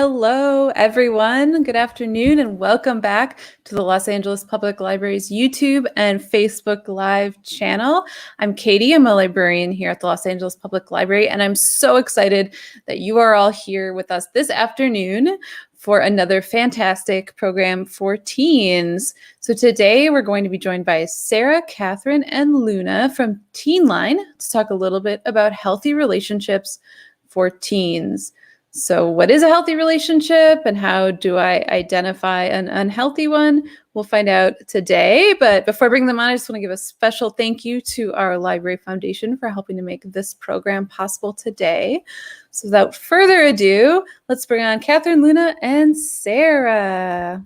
Hello, everyone. Good afternoon, and welcome back to the Los Angeles Public Library's YouTube and Facebook Live channel. I'm Katie. I'm a librarian here at the Los Angeles Public Library, and I'm so excited that you are all here with us this afternoon for another fantastic program for teens. So today we're going to be joined by Sarah, Catherine, and Luna from Teenline to talk a little bit about healthy relationships for teens. So what is a healthy relationship and how do I identify an unhealthy one? We'll find out today. But before I bring them on, I just want to give a special thank you to our Library Foundation for helping to make this program possible today. So without further ado, let's bring on Catherine, Luna, and Sarah.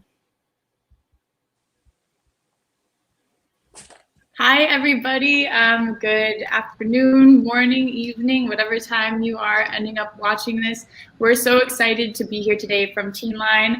Hi, everybody. Good afternoon, morning, evening, whatever time you are ending up watching this. We're so excited to be here today from Teenline,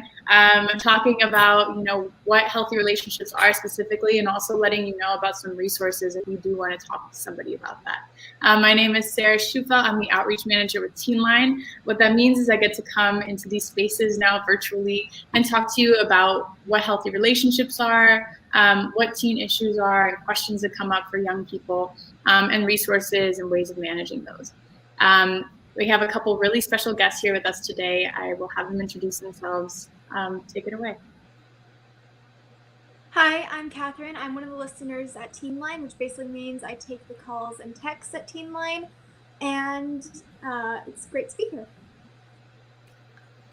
talking about, what healthy relationships are specifically, and also letting you know about some resources if you do want to talk to somebody about that. My name is Sarah Schufa. I'm the outreach manager with Teenline. What that means is I get to come into these spaces now virtually and talk to you about what healthy relationships are, what teen issues are, and questions that come up for young people, and resources and ways of managing those. We have a couple really special guests here with us today. I will have them introduce themselves. Take it away. Hi, I'm Catherine. I'm one of the listeners at Teenline, which basically means I take the calls and texts at Teenline, and it's great to be here.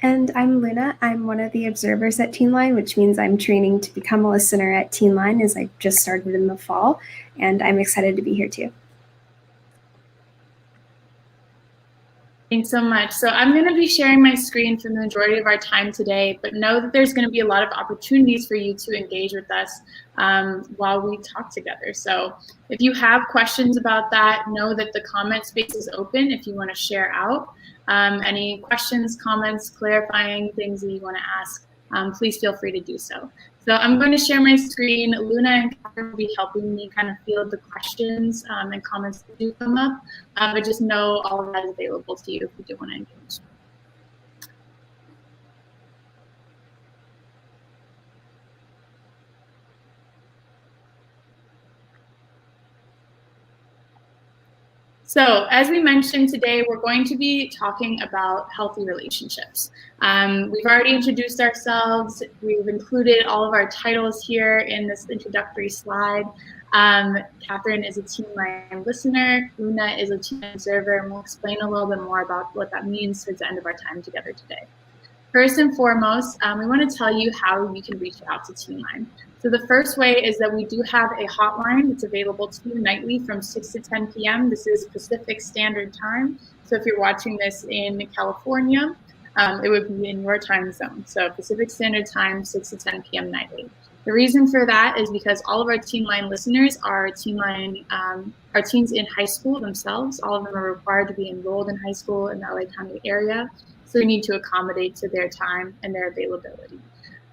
And I'm Luna. I'm one of the observers at Teenline, which means I'm training to become a listener at Teenline as I just started in the fall, and I'm excited to be here too. Thanks so much. So I'm going to be sharing my screen for the majority of our time today, but know that there's going to be a lot of opportunities for you to engage with us while we talk together. So if you have questions about that, know that the comment space is open if you want to share out. Any questions, comments, clarifying things that you want to ask, please feel free to do so. So I'm going to share my screen. Luna and Catherine will be helping me kind of field the questions and comments that do come up, but just know all of that is available to you if you do want to engage. So as we mentioned today, we're going to be talking about healthy relationships. We've already introduced ourselves. We've included all of our titles here in this introductory slide. Catherine is a Teenline listener. Luna is a teen observer, and we'll explain a little bit more about what that means towards the end of our time together today. First and foremost, we want to tell you how you can reach out to Teenline. So the first way is that we do have a hotline that's available to you nightly from 6 to 10 p.m. This is Pacific Standard Time. So if you're watching this in California, it would be in your time zone. So Pacific Standard Time, 6 to 10 p.m. nightly. The reason for that is because all of our Teenline listeners are teens in high school themselves. All of them are required to be enrolled in high school in the LA County area. So we need to accommodate to their time and their availability.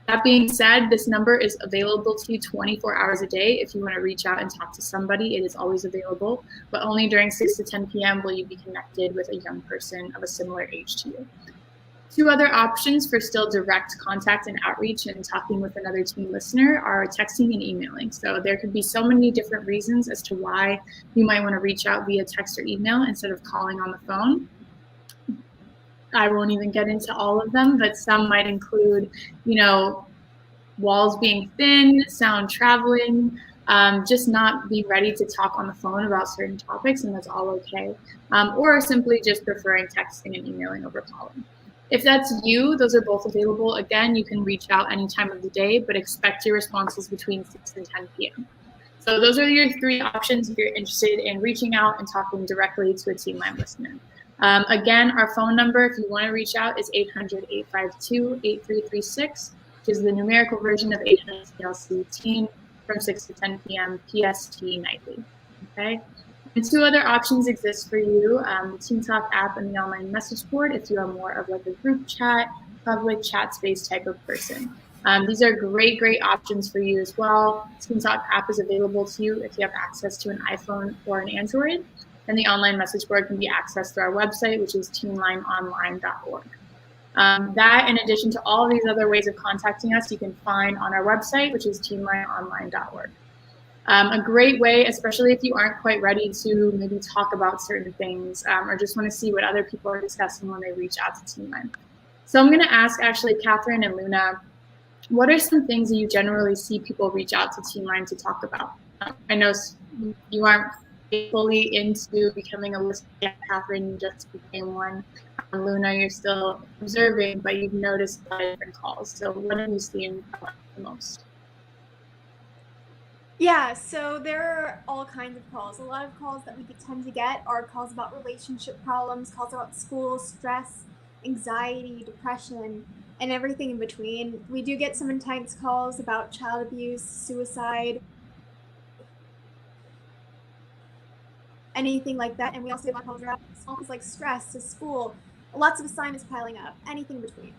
That being said, this number is available to you 24 hours a day. If you want to reach out and talk to somebody, it is always available, but only during 6 to 10 p.m. will you be connected with a young person of a similar age to you. Two other options for still direct contact and outreach and talking with another teen listener are texting and emailing. So there could be so many different reasons as to why you might want to reach out via text or email instead of calling on the phone. I won't even get into all of them, but some might include, walls being thin, sound traveling, just not being ready to talk on the phone about certain topics, and that's all okay. Or simply just preferring texting and emailing over calling. If that's you, those are both available. Again, you can reach out any time of the day, but expect your responses between 6 and 10 p.m. So those are your three options if you're interested in reaching out and talking directly to a Teenline listener. Again, our phone number, if you want to reach out, is 800-852-8336, which is the numerical version of 800-TLC-TEEN from 6 to 10 p.m. PST nightly. Okay. And two other options exist for you, the Teen Talk app and the online message board if you are more of like a group chat, public chat space type of person. These are great options for you as well. Teen Talk app is available to you if you have access to an iPhone or an Android. And the online message board can be accessed through our website, which is teenlineonline.org. That, in addition to all of these other ways of contacting us, you can find on our website, which is teenlineonline.org. A great way, especially if you aren't quite ready to maybe talk about certain things or just want to see what other people are discussing when they reach out to Teenline. So I'm going to ask actually Catherine and Luna, what are some things that you generally see people reach out to Teenline to talk about? I know you aren't fully into becoming a listener yet, Catherine, you just became one. Luna, you're still observing, but you've noticed a lot of different calls. So what have you seen the most? Yeah, so there are all kinds of calls. A lot of calls that we tend to get are calls about relationship problems, calls about school, stress, anxiety, depression, and everything in between. We do get some intense calls about child abuse, suicide, anything like that. And we also get a lot of calls about small things like stress to school, lots of assignments piling up, anything in between.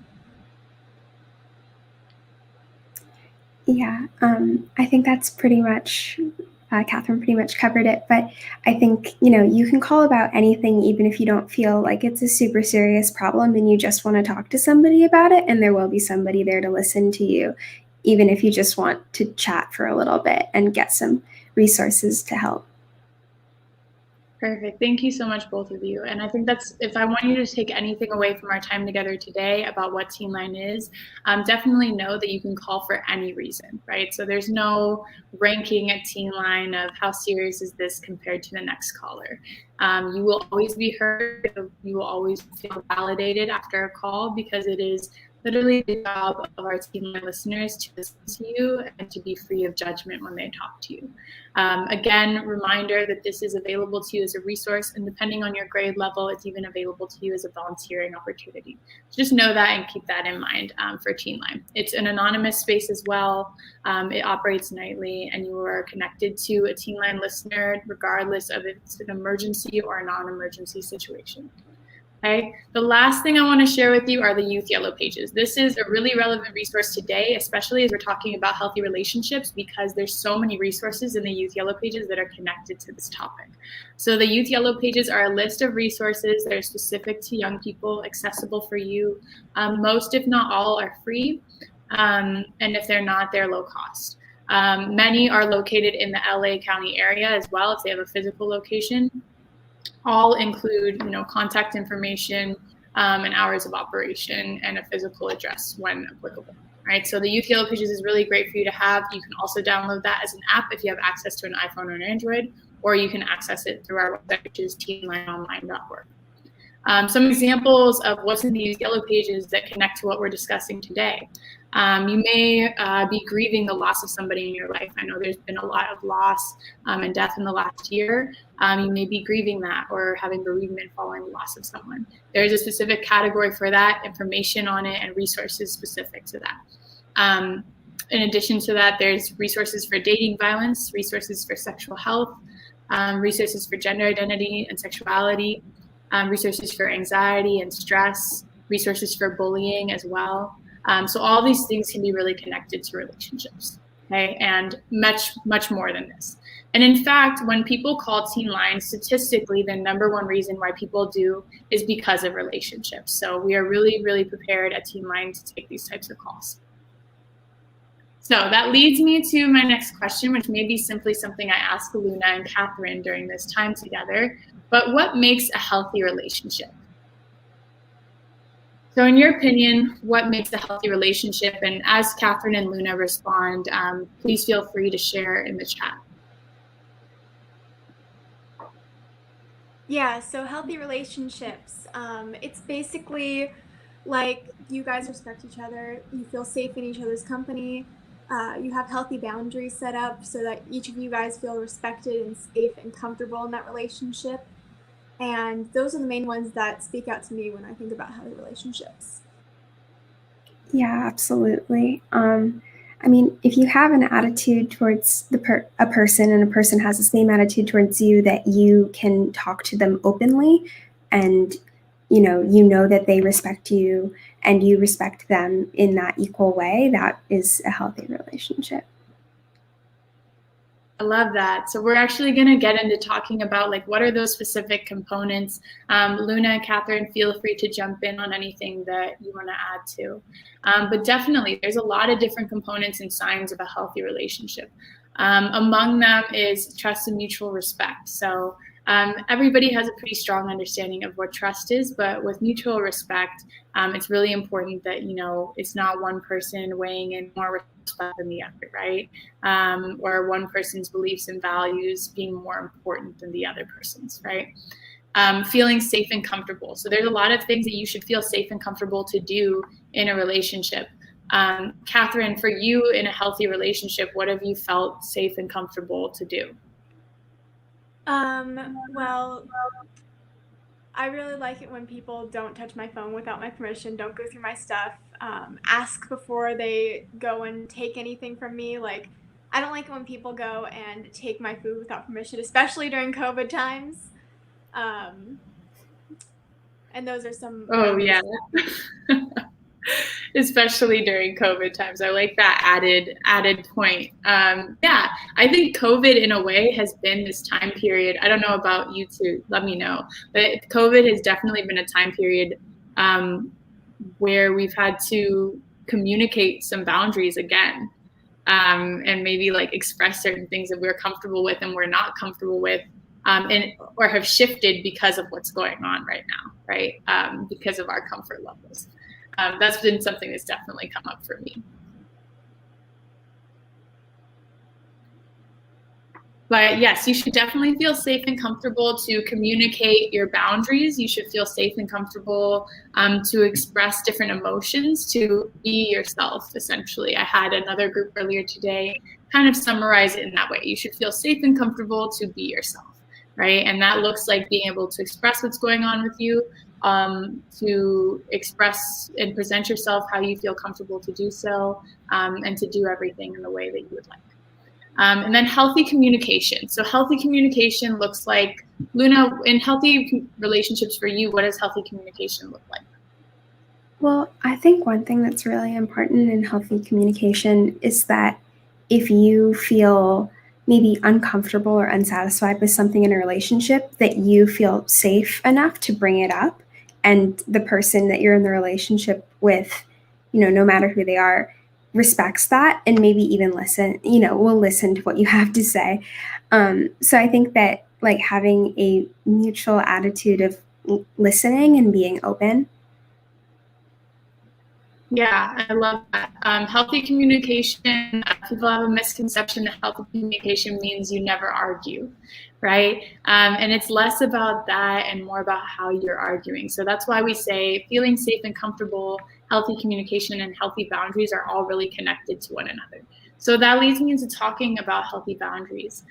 Yeah, I think that's pretty much, Catherine pretty much covered it. But I think, you can call about anything, even if you don't feel like it's a super serious problem and you just want to talk to somebody about it, and there will be somebody there to listen to you, even if you just want to chat for a little bit and get some resources to help. Perfect. Thank you so much, both of you. And I think that's, if I want you to take anything away from our time together today about what Teenline is, definitely know that you can call for any reason, right? So there's no ranking at Teenline of how serious is this compared to the next caller. You will always be heard. You will always feel validated after a call, because it is literally the job of our Teenline listeners to listen to you and to be free of judgment when they talk to you. Again, reminder that this is available to you as a resource, and depending on your grade level, it's even available to you as a volunteering opportunity. Just know that and keep that in mind for Teenline. It's an anonymous space as well. It operates nightly, and you are connected to a Teenline listener regardless of if it's an emergency or a non-emergency situation. Okay. The last thing I want to share with you are the Youth Yellow Pages. This is a really relevant resource today, especially as we're talking about healthy relationships, because there's so many resources in the Youth Yellow Pages that are connected to this topic. So the Youth Yellow Pages are a list of resources that are specific to young people, accessible for you. Most, if not all, are free. And if they're not, they're low cost. Many are located in the LA County area as well, if they have a physical location. All include, contact information and hours of operation and a physical address when applicable. Right. So the Youth Yellow Pages is really great for you to have. You can also download that as an app if you have access to an iPhone or an Android, or you can access it through our website, which is teenlineonline.org. Some examples of what's in the Youth Yellow Pages that connect to what we're discussing today. You may be grieving the loss of somebody in your life. I know there's been a lot of loss and death in the last year. You may be grieving that or having bereavement following the loss of someone. There's a specific category for that, information on it, and resources specific to that. In addition to that, there's resources for dating violence, resources for sexual health, resources for gender identity and sexuality, resources for anxiety and stress, resources for bullying as well. So all these things can be really connected to relationships, okay, and much, much more than this. And in fact, when people call Teenline, statistically, the number one reason why people do is because of relationships. So we are really, really prepared at Teenline to take these types of calls. So that leads me to my next question, which may be simply something I ask Luna and Catherine during this time together. But what makes a healthy relationship? So in your opinion, what makes a healthy relationship? And as Catherine and Luna respond, please feel free to share in the chat. Yeah, so healthy relationships. It's basically like you guys respect each other, you feel safe in each other's company, you have healthy boundaries set up so that each of you guys feel respected and safe and comfortable in that relationship. And those are the main ones that speak out to me when I think about healthy relationships. Yeah, absolutely. I mean, if you have an attitude towards a person, and a person has the same attitude towards you, that you can talk to them openly, and you know that they respect you and you respect them in that equal way, that is a healthy relationship. I love that. So we're actually going to get into talking about like what are those specific components. Luna and Catherine, feel free to jump in on anything that you want to add to. But definitely, there's a lot of different components and signs of a healthy relationship. Among them is trust and mutual respect. So everybody has a pretty strong understanding of what trust is, but with mutual respect, it's really important that, you know, it's not one person weighing in more respect than the other, right? Or one person's beliefs and values being more important than the other person's, right? Feeling safe and comfortable. So there's a lot of things that you should feel safe and comfortable to do in a relationship. Catherine, for you in a healthy relationship, what have you felt safe and comfortable to do? Well, I really like it when people don't touch my phone without my permission, don't go through my stuff, ask before they go and take anything from me. Like, I don't like it when people go and take my food without permission, especially during COVID times. And those are some. Oh, yeah. Especially during COVID times. I like that added point. Yeah, I think COVID in a way has been this time period. I don't know about you two, let me know. But COVID has definitely been a time period where we've had to communicate some boundaries again, and maybe like express certain things that we're comfortable with and we're not comfortable with, or have shifted because of what's going on right now, right? Because of our comfort levels. That's been something that's definitely come up for me. But yes, you should definitely feel safe and comfortable to communicate your boundaries. You should feel safe and comfortable to express different emotions, to be yourself, essentially. I had another group earlier today kind of summarize it in that way. You should feel safe and comfortable to be yourself, right? And that looks like being able to express what's going on with you, to express and present yourself how you feel comfortable to do so, and to do everything in the way that you would like. And then healthy communication. So healthy communication looks like, Luna, in healthy relationships for you, what does healthy communication look like? Well, I think one thing that's really important in healthy communication is that if you feel maybe uncomfortable or unsatisfied with something in a relationship, that you feel safe enough to bring it up, and the person that you're in the relationship with, you know, no matter who they are, respects that and maybe even will listen to what you have to say. So I think that like having a mutual attitude of listening and being open. Yeah, I love that. Healthy communication, people have a misconception that healthy communication means you never argue, right? And it's less about that and more about how you're arguing. So that's why we say feeling safe and comfortable, healthy communication, and healthy boundaries are all really connected to one another. So that leads me into talking about healthy boundaries,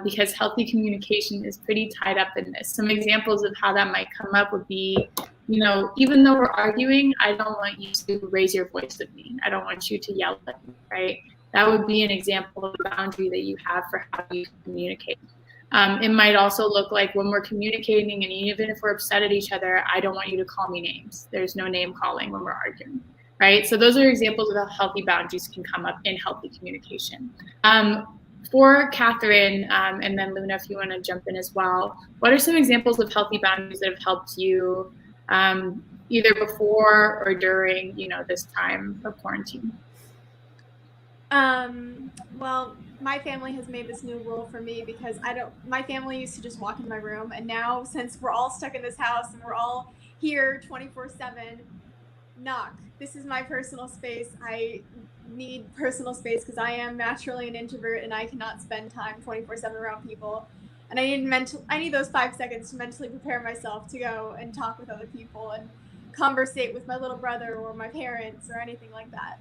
because healthy communication is pretty tied up in this. Some examples of how that might come up would be, you know, even though we're arguing, I don't want you to raise your voice at me. I don't want you to yell at me, right? That would be an example of a boundary that you have for how you communicate. It might also look like when we're communicating, and even if we're upset at each other, I don't want you to call me names. There's no name calling when we're arguing, right? So those are examples of how healthy boundaries can come up in healthy communication. For Catherine, and then Luna, if you want to jump in as well, what are some examples of healthy boundaries that have helped you either before or during, you know, this time of quarantine? Well, my family has made this new rule for me because my family used to just walk in my room, and now since we're all stuck in this house and we're all here 24/7, knock. This is my personal space. I need personal space because I am naturally an introvert and I cannot spend time 24/7 around people. And I need those 5 seconds to mentally prepare myself to go and talk with other people and conversate with my little brother or my parents or anything like that.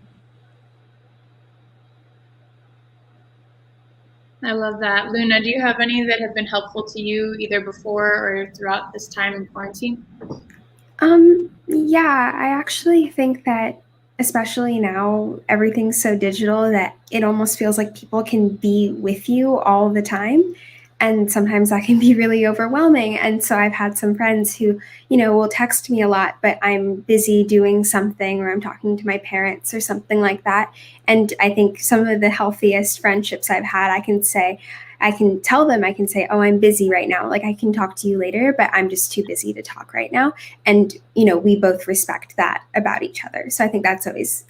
I love that. Luna, do you have any that have been helpful to you either before or throughout this time in quarantine? Yeah, I actually think that especially now, everything's so digital that it almost feels like people can be with you all the time. And sometimes that can be really overwhelming. And so I've had some friends who, will text me a lot, but I'm busy doing something, or I'm talking to my parents or something like that. And I think some of the healthiest friendships I've had, I can say, oh, I'm busy right now. Like, I can talk to you later, but I'm just too busy to talk right now. And, we both respect that about each other. So I think that's always,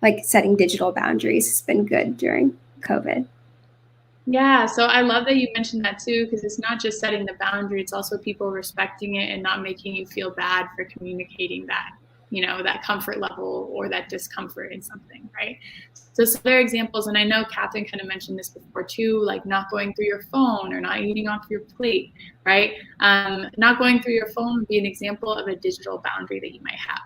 like, setting digital boundaries has been good during COVID. Yeah, so I love that you mentioned that too, because it's not just setting the boundary, it's also people respecting it and not making you feel bad for communicating that, that comfort level or that discomfort in something, right? So some other examples, and I know Catherine kind of mentioned this before too, like not going through your phone or not eating off your plate, right? Not going through your phone would be an example of a digital boundary that you might have.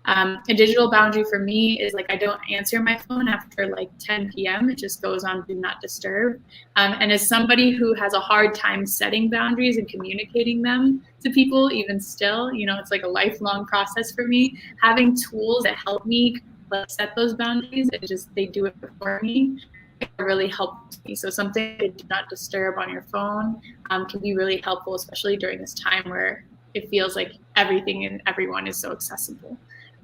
A digital boundary for me is like I don't answer my phone after like 10 p.m. It just goes on do not disturb. And as somebody who has a hard time setting boundaries and communicating them to people, even still, it's like a lifelong process for me. Having tools that help me set those boundaries, they do it for me. It really helps me. So something that do not disturb on your phone can be really helpful, especially during this time where it feels like everything and everyone is so accessible.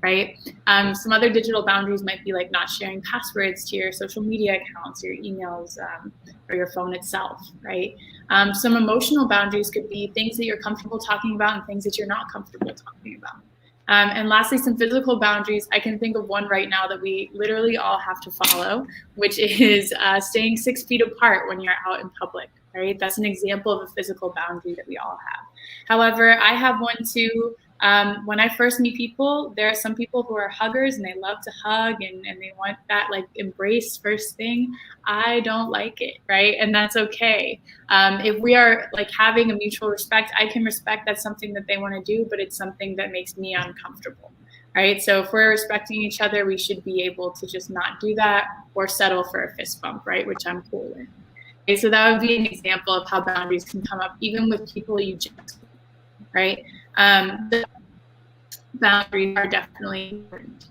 Right? Some other digital boundaries might be like not sharing passwords to your social media accounts, your emails, or your phone itself, right? Some emotional boundaries could be things that you're comfortable talking about and things that you're not comfortable talking about. And lastly, some physical boundaries. I can think of one right now that we literally all have to follow, which is staying 6 feet apart when you're out in public, right? That's an example of a physical boundary that we all have. However, I have one too. When I first meet people, there are some people who are huggers and they love to hug and they want that like embrace first thing. I don't like it, right? And that's okay. If we are like having a mutual respect, I can respect that's something that they want to do, but it's something that makes me uncomfortable, right? So if we're respecting each other, we should be able to just not do that or settle for a fist bump, right? Which I'm cool with. Okay, so that would be an example of how boundaries can come up even with people you just, right? The boundaries are definitely important.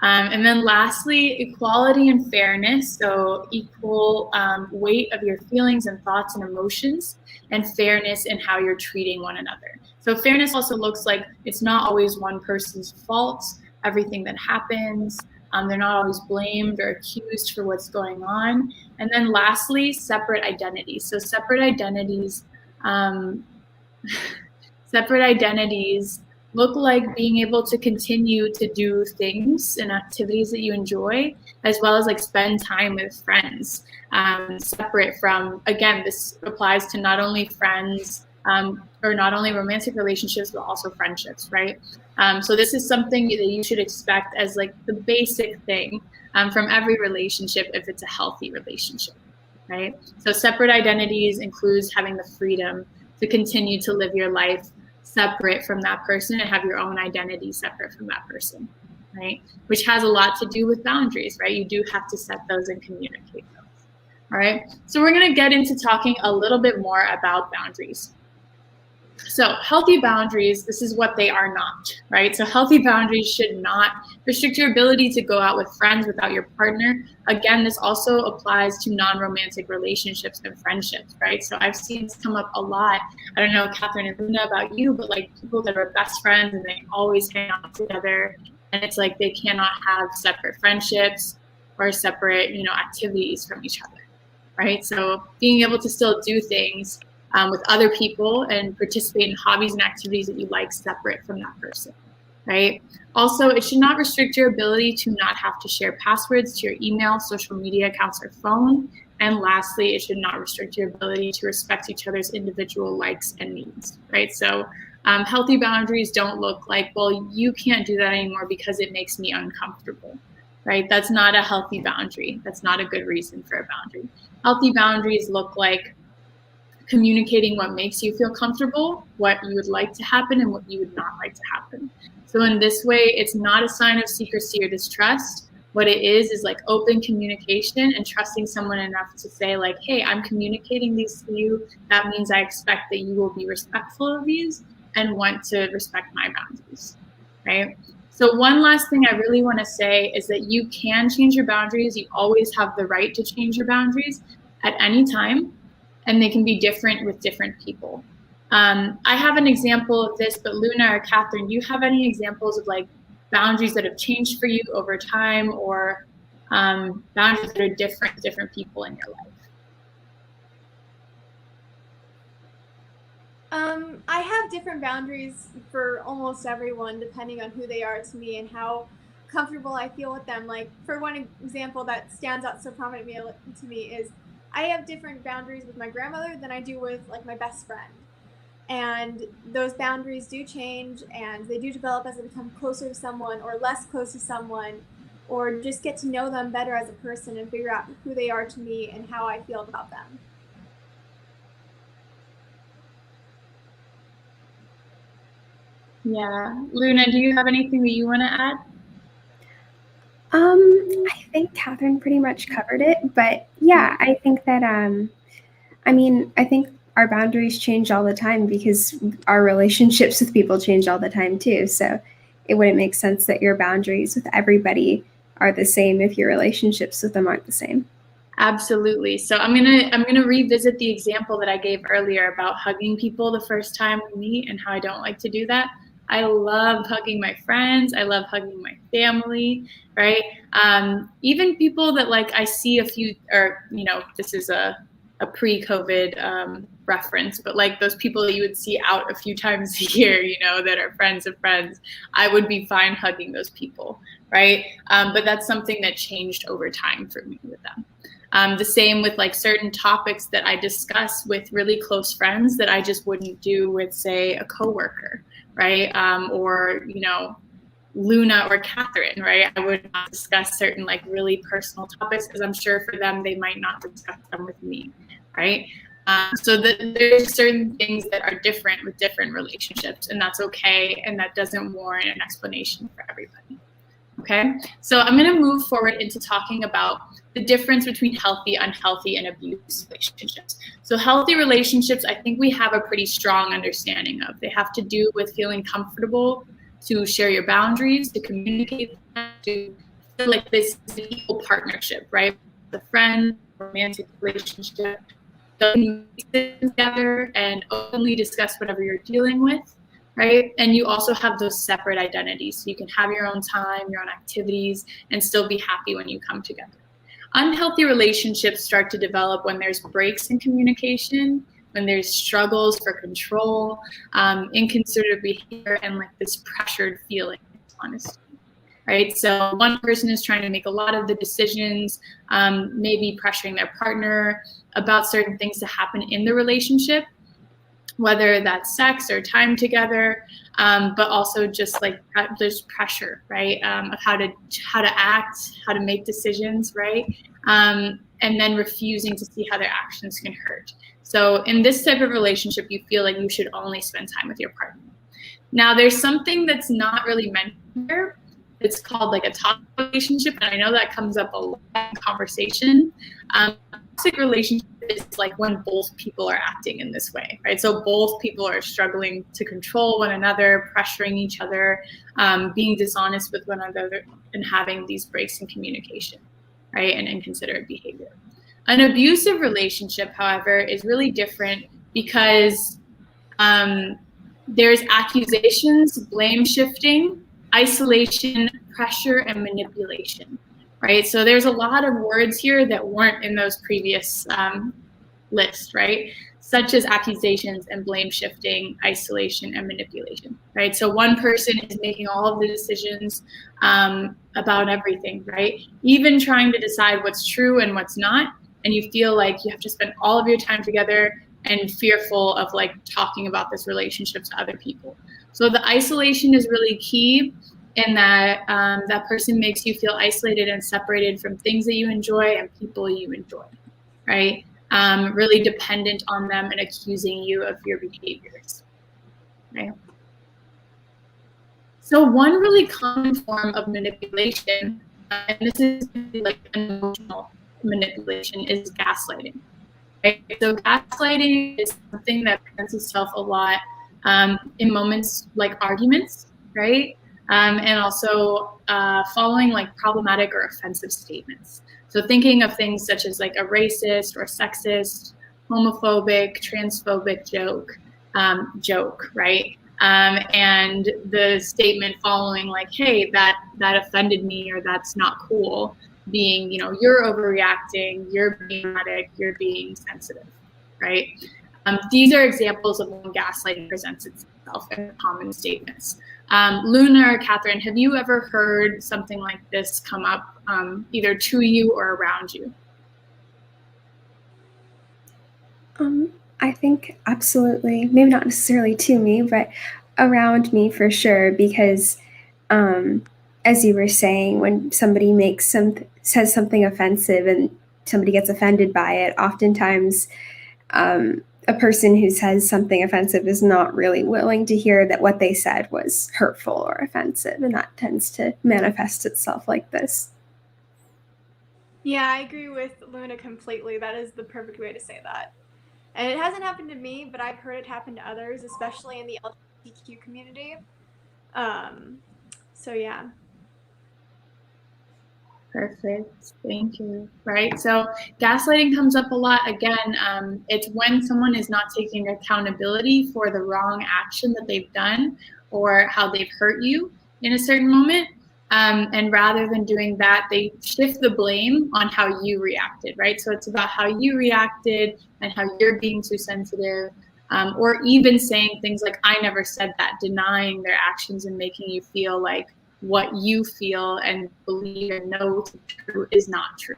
And then lastly, equality and fairness. So equal weight of your feelings and thoughts and emotions, and fairness in how you're treating one another. So fairness also looks like it's not always one person's fault, everything that happens. They're not always blamed or accused for what's going on. And then lastly, separate identities. So separate identities look like being able to continue to do things and activities that you enjoy, as well as like spend time with friends, separate from, again, this applies to not only friends or not only romantic relationships, but also friendships, right? So this is something that you should expect as like the basic thing from every relationship if it's a healthy relationship, right? So separate identities includes having the freedom to continue to live your life separate from that person and have your own identity separate from that person, right? Which has a lot to do with boundaries, right? You do have to set those and communicate those, all right? So we're gonna get into talking a little bit more about boundaries. So healthy boundaries, this is what they are not, right? So healthy boundaries should not restrict your ability to go out with friends without your partner. Again, this also applies to non-romantic relationships and friendships, right? So I've seen this come up a lot. I don't know, Catherine and Luna, about you, but like people that are best friends and they always hang out together, and it's like they cannot have separate friendships or separate, activities from each other, right? So being able to still do things with other people and participate in hobbies and activities that you like separate from that person, right? Also, it should not restrict your ability to not have to share passwords to your email, social media accounts, or phone. And lastly, it should not restrict your ability to respect each other's individual likes and needs, right? So healthy boundaries don't look like, well, you can't do that anymore because it makes me uncomfortable, right? That's not a healthy boundary. That's not a good reason for a boundary. Healthy boundaries look like communicating what makes you feel comfortable, what you would like to happen, and what you would not like to happen. So in this way, it's not a sign of secrecy or distrust. What it is like open communication and trusting someone enough to say like, hey, I'm communicating these to you. That means I expect that you will be respectful of these and want to respect my boundaries, right? So one last thing I really want to say is that you can change your boundaries. You always have the right to change your boundaries at any time. and they can be different with different people. I have an example of this, but Luna or Catherine, do you have any examples of like boundaries that have changed for you over time, or boundaries that are different with different people in your life? I have different boundaries for almost everyone, depending on who they are to me and how comfortable I feel with them. Like, for one example that stands out so prominently to me is I have different boundaries with my grandmother than I do with like my best friend. And those boundaries do change, and they do develop as I become closer to someone or less close to someone, or just get to know them better as a person and figure out who they are to me and how I feel about them. Yeah. Luna, do you have anything that you want to add? I think Catherine pretty much covered it, but yeah, I think that, I think our boundaries change all the time because our relationships with people change all the time too. So it wouldn't make sense that your boundaries with everybody are the same if your relationships with them aren't the same. Absolutely. So I'm gonna revisit the example that I gave earlier about hugging people the first time we meet and how I don't like to do that. I love hugging my friends. I love hugging my family, right? Even people that like I see a few, or this is a pre-COVID reference, but like those people that you would see out a few times a year, that are friends of friends, I would be fine hugging those people, right? But that's something that changed over time for me with them. The same with like certain topics that I discuss with really close friends that I just wouldn't do with, say, a coworker, right? Or Luna or Catherine, right? I would not discuss certain like really personal topics because I'm sure for them they might not discuss them with me, right? So there's certain things that are different with different relationships, and that's okay, and that doesn't warrant an explanation for everybody. Okay, so I'm going to move forward into talking about the difference between healthy, unhealthy, and abusive relationships. So healthy relationships, I think we have a pretty strong understanding of. They have to do with feeling comfortable to share your boundaries, to communicate, to feel like this is an equal partnership, right? The friend, romantic relationship, together and openly discuss whatever you're dealing with. Right? And you also have those separate identities. So you can have your own time, your own activities, and still be happy when you come together. Unhealthy relationships start to develop when there's breaks in communication, when there's struggles for control, inconsiderate behavior, and like this pressured feeling, honestly. Right? So one person is trying to make a lot of the decisions, maybe pressuring their partner about certain things to happen in the relationship, whether that's sex or time together, but also just like there's pressure, right, of how to act, how to make decisions, right, and then refusing to see how their actions can hurt. So in this type of relationship, you feel like you should only spend time with your partner. Now, there's something that's not really mentioned here. It's called like a toxic relationship, and I know that comes up a lot in conversation. Toxic relationship is like when both people are acting in this way, right? So both people are struggling to control one another, pressuring each other, being dishonest with one another, and having these breaks in communication, right? And inconsiderate behavior. An abusive relationship, however, is really different because there's accusations, blame shifting, isolation, pressure, and manipulation, right? So there's a lot of words here that weren't in those previous lists, right? Such as accusations and blame shifting, isolation, and manipulation, right? So one person is making all of the decisions about everything, right? Even trying to decide what's true and what's not, and you feel like you have to spend all of your time together and fearful of like talking about this relationship to other people. So the isolation is really key in that that person makes you feel isolated and separated from things that you enjoy and people you enjoy, right? Really dependent on them and accusing you of your behaviors, right? So one really common form of manipulation, and this is like emotional manipulation, is gaslighting. Right? So gaslighting is something that presents itself a lot in moments like arguments, right? And also following like problematic or offensive statements. So thinking of things such as like a racist or sexist homophobic, transphobic joke, right? And the statement following like, hey, that offended me, or that's not cool, being, you're overreacting, you're being dramatic, you're being sensitive, right? These are examples of when gaslighting presents itself in common statements. Luna or Catherine, have you ever heard something like this come up either to you or around you? I think absolutely, maybe not necessarily to me, but around me for sure, because as you were saying, when somebody says something offensive and somebody gets offended by it, oftentimes a person who says something offensive is not really willing to hear that what they said was hurtful or offensive, and that tends to manifest itself like this. Yeah, I agree with Luna completely. That is the perfect way to say that. And it hasn't happened to me, but I've heard it happen to others, especially in the LGBTQ community. So yeah. Perfect. Thank you. Right. So gaslighting comes up a lot. Again, it's when someone is not taking accountability for the wrong action that they've done or how they've hurt you in a certain moment. And rather than doing that, they shift the blame on how you reacted, right? So it's about how you reacted and how you're being too sensitive, or even saying things like, I never said that, denying their actions and making you feel like what you feel and believe and know to be true is not true,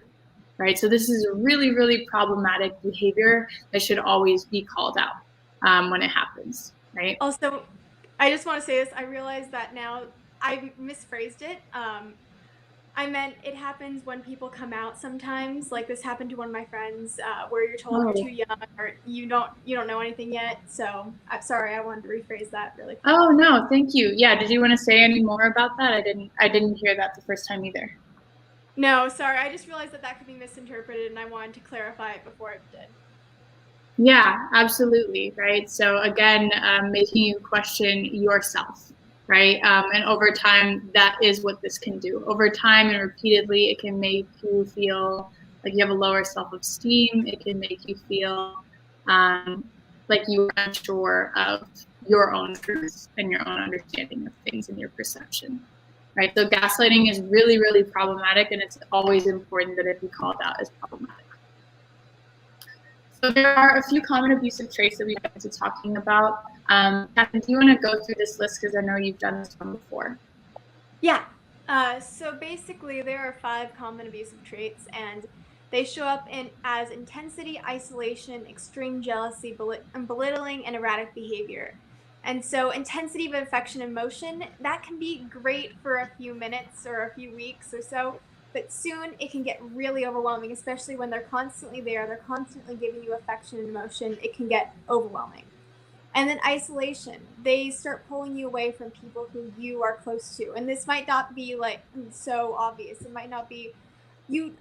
right? So this is a really, really problematic behavior that should always be called out when it happens, right? Also, I just want to say this. I realize that now I misphrased it. I meant it happens when people come out sometimes. Like this happened to one of my friends, where you're told you're too young or you don't know anything yet. So I'm sorry, I wanted to rephrase that really quick. Oh no, thank you. Yeah, did you want to say any more about that? I didn't hear that the first time either. No, sorry. I just realized that could be misinterpreted, and I wanted to clarify it before it did. Yeah, absolutely, right? So again, making you question yourself, right? And over time, that is what this can do. Over time and repeatedly, it can make you feel like you have a lower self-esteem. It can make you feel like you're unsure of your own truth and your own understanding of things and your perception, right? So gaslighting is really, really problematic, and it's always important that it be called out as problematic. So there are a few common abusive traits that we get into talking about. Catherine, do you want to go through this list, because I know you've done this one before? Yeah. So basically, there are 5 common abusive traits, and they show up as intensity, isolation, extreme jealousy, belittling, and erratic behavior. And so intensity of affection and emotion, that can be great for a few minutes or a few weeks or so, but soon it can get really overwhelming, especially when they're constantly there, they're constantly giving you affection and emotion. It can get overwhelming. And then isolation, they start pulling you away from people who you are close to. And this might not be like so obvious. It might not be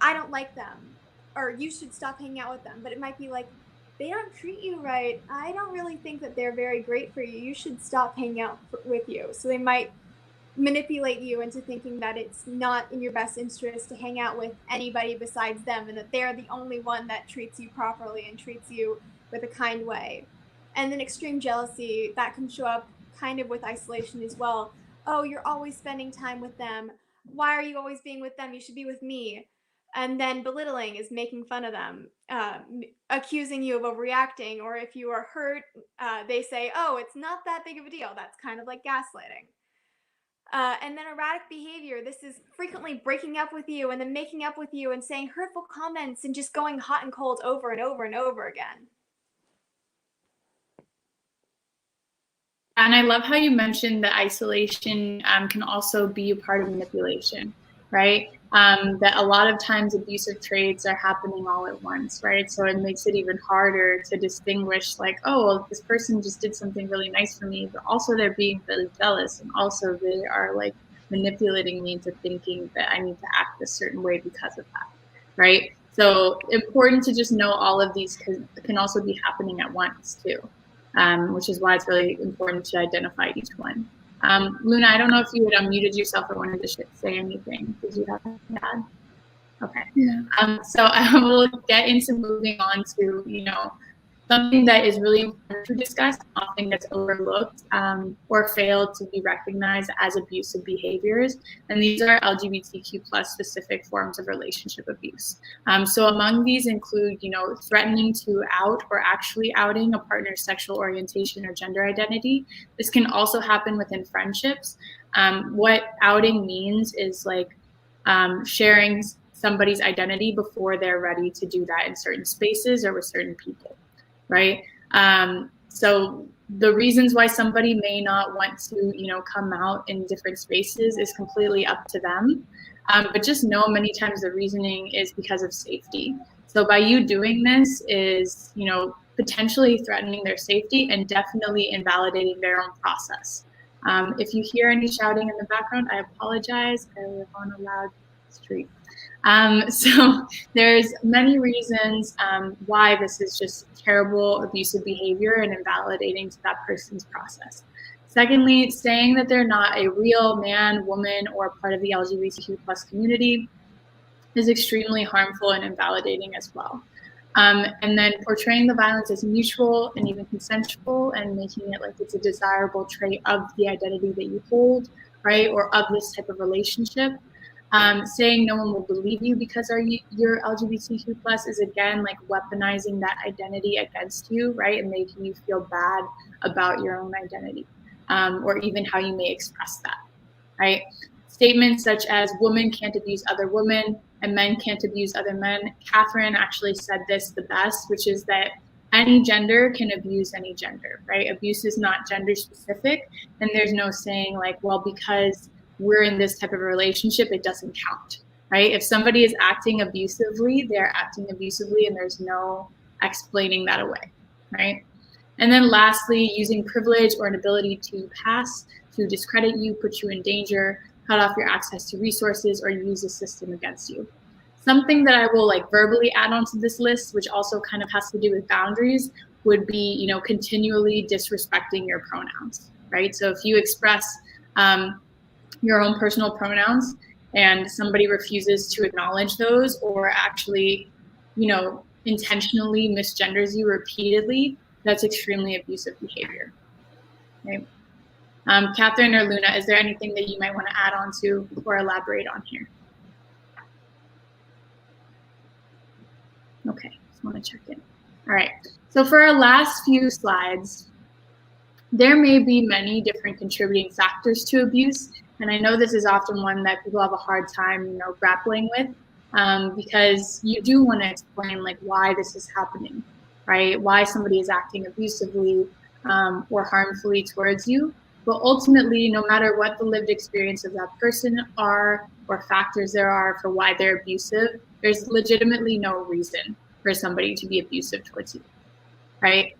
I don't like them, or you should stop hanging out with them. But it might be like, they don't treat you right. I don't really think that they're very great for you. You should stop hanging out with you. So they might manipulate you into thinking that it's not in your best interest to hang out with anybody besides them, and that they're the only one that treats you properly and treats you with a kind way. And then extreme jealousy, that can show up kind of with isolation as well. Oh, you're always spending time with them. Why are you always being with them? You should be with me. And then belittling is making fun of them, accusing you of overreacting, or if you are hurt, they say, oh, it's not that big of a deal. That's kind of like gaslighting. And then erratic behavior. This is frequently breaking up with you and then making up with you and saying hurtful comments and just going hot and cold over and over and over again. And I love how you mentioned that isolation can also be a part of manipulation, right? That a lot of times abusive traits are happening all at once, right? So it makes it even harder to distinguish, like, oh, well, this person just did something really nice for me, but also they're being really jealous, and also they are like manipulating me into thinking that I need to act a certain way because of that, right? So important to just know all of these can also be happening at once too. Which is why it's really important to identify each one. Luna, I don't know if you had unmuted yourself or wanted to say anything. Did you have anything to add? Okay. Yeah. So I will get into moving on to, Something that is really important to discuss, often gets overlooked or failed to be recognized as abusive behaviors, and these are LGBTQ plus specific forms of relationship abuse. So among these include, threatening to out or actually outing a partner's sexual orientation or gender identity. This can also happen within friendships. What outing means is like sharing somebody's identity before they're ready to do that in certain spaces or with certain people. Right? So the reasons why somebody may not want to, come out in different spaces is completely up to them. But just know many times the reasoning is because of safety. So by you doing this is, potentially threatening their safety and definitely invalidating their own process. If you hear any shouting in the background, I apologize. I live on a loud street. So there's many reasons why this is just terrible abusive behavior and invalidating to that person's process. Secondly, saying that they're not a real man, woman, or part of the LGBTQ plus community is extremely harmful and invalidating as well. And then portraying the violence as mutual and even consensual and making it like it's a desirable trait of the identity that you hold, right, or of this type of relationship. Saying no one will believe you because you're LGBTQ plus is again like weaponizing that identity against you, right, and making you feel bad about your own identity, or even how you may express that, right? Statements such as women can't abuse other women and men can't abuse other men. Catherine actually said this the best, which is that any gender can abuse any gender, right? Abuse is not gender specific, and there's no saying like, well, because we're in this type of relationship, it doesn't count, right? If somebody is acting abusively, they're acting abusively and there's no explaining that away, right? And then lastly, using privilege or an ability to pass to discredit you, put you in danger, cut off your access to resources, or use the system against you. Something that I will like verbally add onto this list, which also kind of has to do with boundaries, would be, continually disrespecting your pronouns, right? So if you express your own personal pronouns and somebody refuses to acknowledge those or actually, intentionally misgenders you repeatedly, that's extremely abusive behavior. Okay. Catherine or Luna, is there anything that you might want to add on to or elaborate on here? Okay, just want to check in. All right, so for our last few slides, there may be many different contributing factors to abuse. And I know this is often one that people have a hard time, grappling with, because you do want to explain like why this is happening, right? Why somebody is acting abusively or harmfully towards you. But ultimately, no matter what the lived experience of that person are or factors there are for why they're abusive, there's legitimately no reason for somebody to be abusive towards you, right?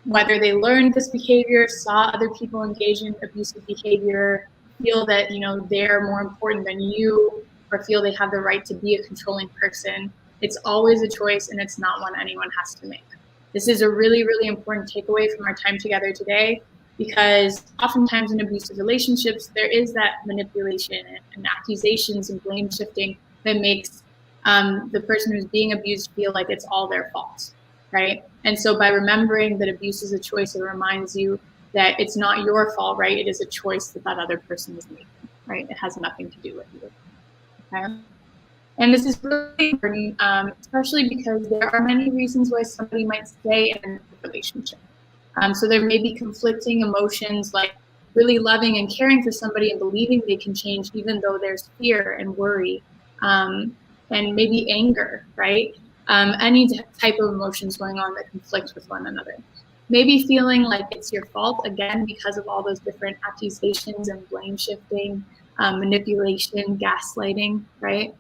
Whether they learned this behavior, saw other people engage in abusive behavior, feel that they're more important than you, or feel they have the right to be a controlling person, it's always a choice and it's not one anyone has to make. This is a really, really important takeaway from our time together today, because oftentimes in abusive relationships, there is that manipulation and accusations and blame shifting that makes the person who's being abused feel like it's all their fault. Right? And so by remembering that abuse is a choice, it reminds you that it's not your fault, right? It is a choice that that other person is making, right? It has nothing to do with you, okay? And this is really important, especially because there are many reasons why somebody might stay in a relationship. So there may be conflicting emotions like really loving and caring for somebody and believing they can change, even though there's fear and worry and maybe anger, right? Any type of emotions going on that conflict with one another. Maybe feeling like it's your fault, again, because of all those different accusations and blame shifting, manipulation, gaslighting, right?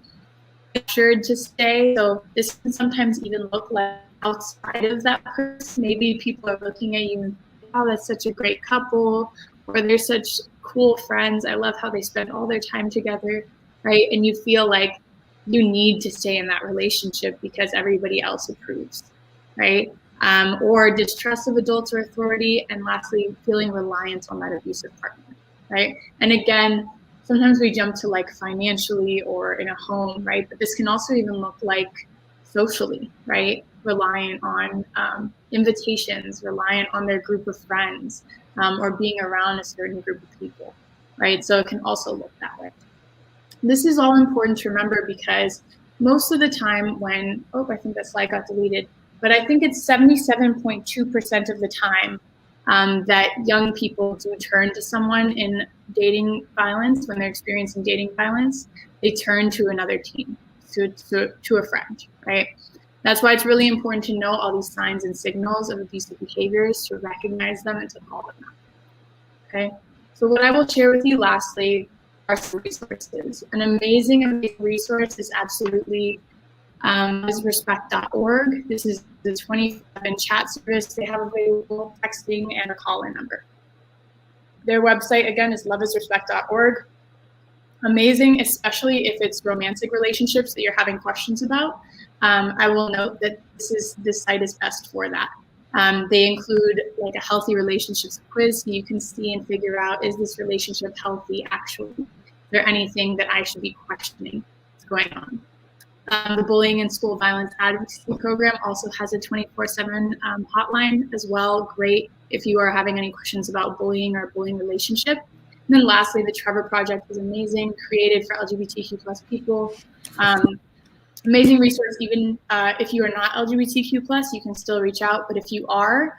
Pressured to stay. So this can sometimes even look like outside of that person. Maybe people are looking at you and think, oh, that's such a great couple, or they're such cool friends. I love how they spend all their time together, right? And you feel like you need to stay in that relationship because everybody else approves, right? Or distrust of adults or authority, and lastly, feeling reliant on that abusive partner, right? And again, sometimes we jump to like financially or in a home, right? But this can also even look like socially, right? Reliant on invitations, reliant on their group of friends, or being around a certain group of people, right? So it can also look that way. This is all important to remember because most of the time when, I think that slide got deleted, but I think it's 77.2% of the time that young people do turn to someone in dating violence. When they're experiencing dating violence, they turn to another teen, to a friend, right? That's why it's really important to know all these signs and signals of abusive behaviors, to recognize them and to call them out. Okay, so what I will share with you lastly are some resources. An amazing resource is absolutely respect.org. This is the 24/7 chat service they have available, texting, and a call-in number. Their website, again, is loveisrespect.org. Amazing, especially if it's romantic relationships that you're having questions about. I will note that this site is best for that. They include like a healthy relationships quiz, so you can see and figure out, is this relationship healthy actually? Is there anything that I should be questioning that's going on? The Bullying and School Violence Advocacy Program also has a 24/7 hotline as well. Great if you are having any questions about bullying or bullying relationship. And then lastly, the Trevor Project is amazing, created for LGBTQ plus people. Amazing resource, even if you are not LGBTQ plus, you can still reach out. But if you are,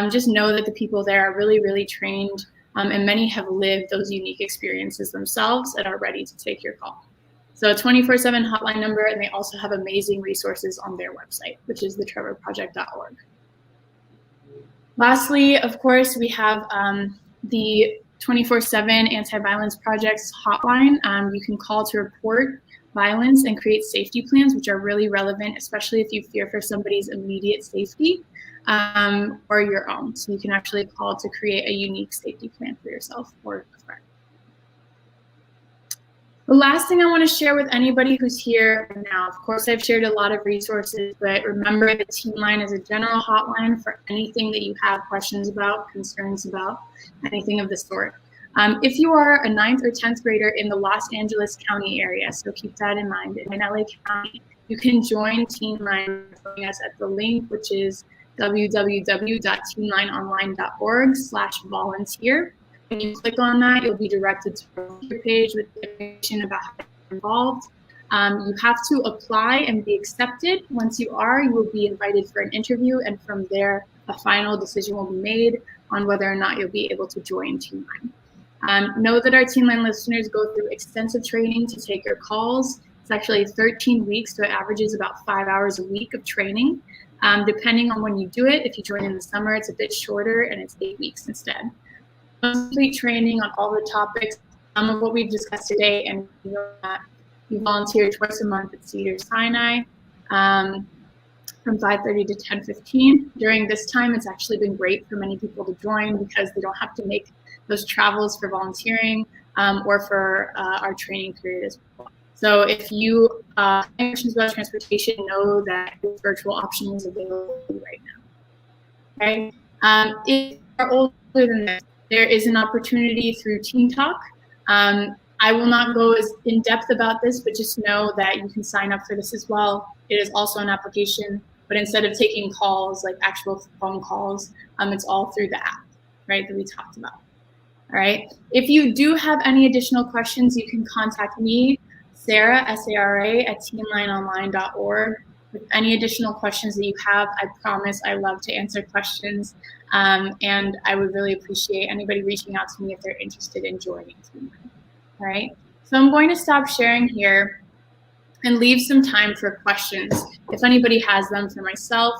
just know that the people there are really, really trained, and many have lived those unique experiences themselves and are ready to take your call. So a 24/7 hotline number, and they also have amazing resources on their website, which is thetrevorproject.org. Lastly, of course, we have the 24/7 Anti-Violence Project's hotline. You can call to report violence and create safety plans, which are really relevant, especially if you fear for somebody's immediate safety or your own. So you can actually call to create a unique safety plan for yourself or a friend. The last thing I want to share with anybody who's here now, of course, I've shared a lot of resources, but remember the Teenline is a general hotline for anything that you have questions about, concerns about, anything of the sort. If you are a 9th or 10th grader in the Los Angeles County area, so keep that in mind, in LA County, you can join Teenline us at the link, which is www.teenlineonline.org/volunteer. When you click on that, you'll be directed to a volunteer page with information about how to get involved. You have to apply and be accepted. Once you are, you will be invited for an interview, and from there, a final decision will be made on whether or not you'll be able to join Teenline. Know that our Teenline listeners go through extensive training to take your calls. It's actually 13 weeks, so it averages about 5 hours a week of training. Depending on when you do it, if you join in the summer, it's a bit shorter, and it's 8 weeks instead. Complete training on all the topics, some of what we've discussed today, and you volunteer twice a month at Cedar Sinai from 5:30 to 10:15. During this time, it's actually been great for many people to join because they don't have to make those travels for volunteering or for our training period as well. So if you have questions about transportation, know that this virtual option is available right now. Okay. If you are older than this, there is an opportunity through Teen Talk. I will not go as in depth about this, but just know that you can sign up for this as well. It is also an application, but instead of taking calls, like actual phone calls, it's all through the app, right, that we talked about. All right. If you do have any additional questions, you can contact me, Sarah, S-A-R-A, at teenlineonline.org. With any additional questions that you have, I promise I love to answer questions. And I would really appreciate anybody reaching out to me if they're interested in joining Teenline. All right. So I'm going to stop sharing here and leave some time for questions. If anybody has them for myself,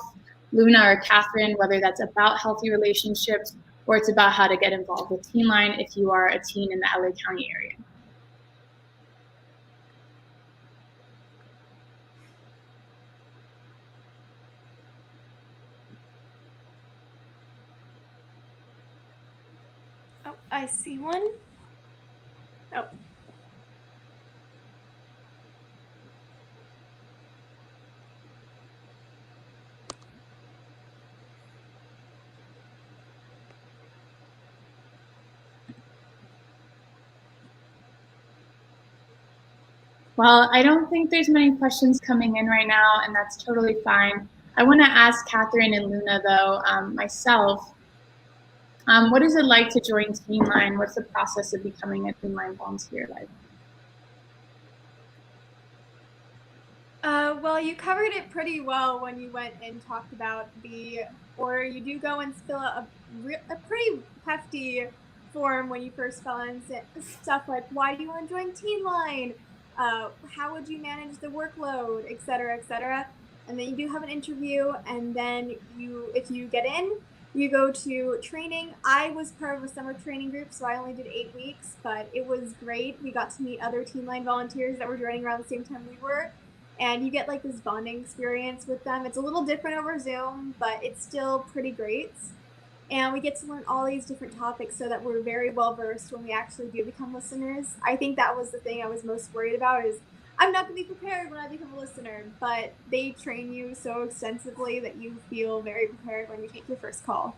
Luna, or Catherine, whether that's about healthy relationships or it's about how to get involved with Teenline if you are a teen in the LA County area. Oh, I see one. Oh. Well, I don't think there's many questions coming in right now, and that's totally fine. I want to ask Catherine and Luna, though, myself, what is it like to join Teenline? What's the process of becoming a Teenline volunteer like? Well, you covered it pretty well when you went and talked about the order. You do go and fill out a pretty hefty form when you first fill in stuff like, why do you want to join Teenline? How would you manage the workload, et cetera, et cetera. And then you do have an interview, and then if you get in, you go to training. I was part of a summer training group, so I only did 8 weeks, but it was great. We got to meet other Teenline volunteers that were joining around the same time we were. And you get like this bonding experience with them. It's a little different over Zoom, but it's still pretty great. And we get to learn all these different topics so that we're very well versed when we actually do become listeners. I think that was the thing I was most worried about is I'm not going to be prepared when I become a listener, but they train you so extensively that you feel very prepared when you take your first call.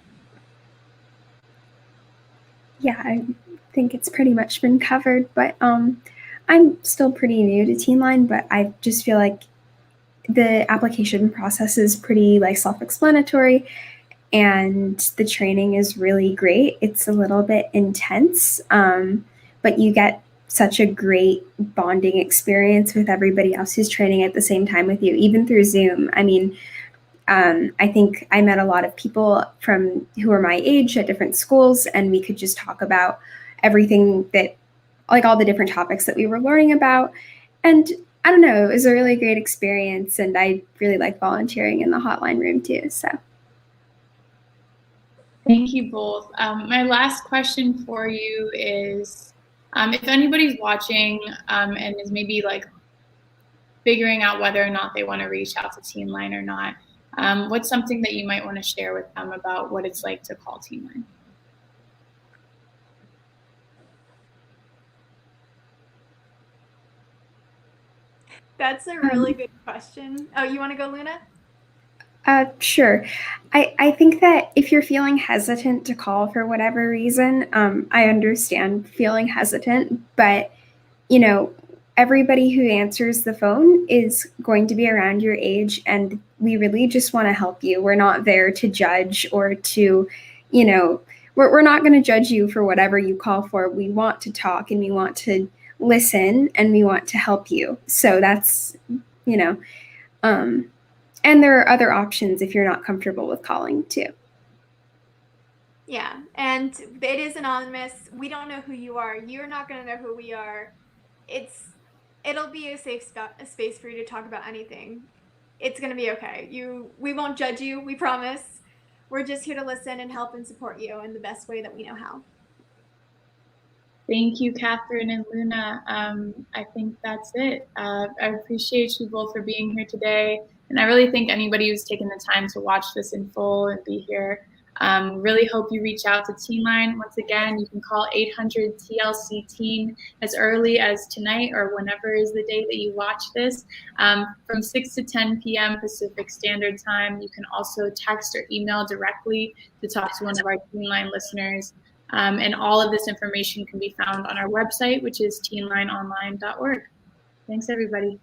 Yeah, I think it's pretty much been covered, but I'm still pretty new to Teenline, but I just feel like the application process is pretty like self-explanatory, and the training is really great. It's a little bit intense, but you get such a great bonding experience with everybody else who's training at the same time with you, even through Zoom. I mean, I think I met a lot of people who are my age at different schools, and we could just talk about everything that, like all the different topics that we were learning about. And I don't know, it was a really great experience, and I really like volunteering in the hotline room too. So Thank you both. My last question for you is, if anybody's watching and is maybe like figuring out whether or not they want to reach out to Teenline or not, what's something that you might want to share with them about what it's like to call Teenline? That's a really good question. Oh, you want to go, Luna? Sure. I think that if you're feeling hesitant to call for whatever reason, I understand feeling hesitant, but everybody who answers the phone is going to be around your age, and we really just want to help you. We're not there to judge or to, we're not going to judge you for whatever you call for. We want to talk, and we want to listen, and we want to help you. So that's, and there are other options if you're not comfortable with calling too. Yeah, and it is anonymous. We don't know who you are. You're not going to know who we are. It'll be a safe space for you to talk about anything. It's going to be okay. We won't judge you, we promise. We're just here to listen and help and support you in the best way that we know how. Thank you, Catherine and Luna. I think that's it. I appreciate you both for being here today. And I really think anybody who's taken the time to watch this in full and be here, really hope you reach out to Teenline. Once again, you can call 800-TLC-TEEN as early as tonight or whenever is the day that you watch this. From 6 to 10 p.m. Pacific Standard Time. You can also text or email directly to talk to one of our Teenline listeners. And all of this information can be found on our website, which is teenlineonline.org. Thanks, everybody.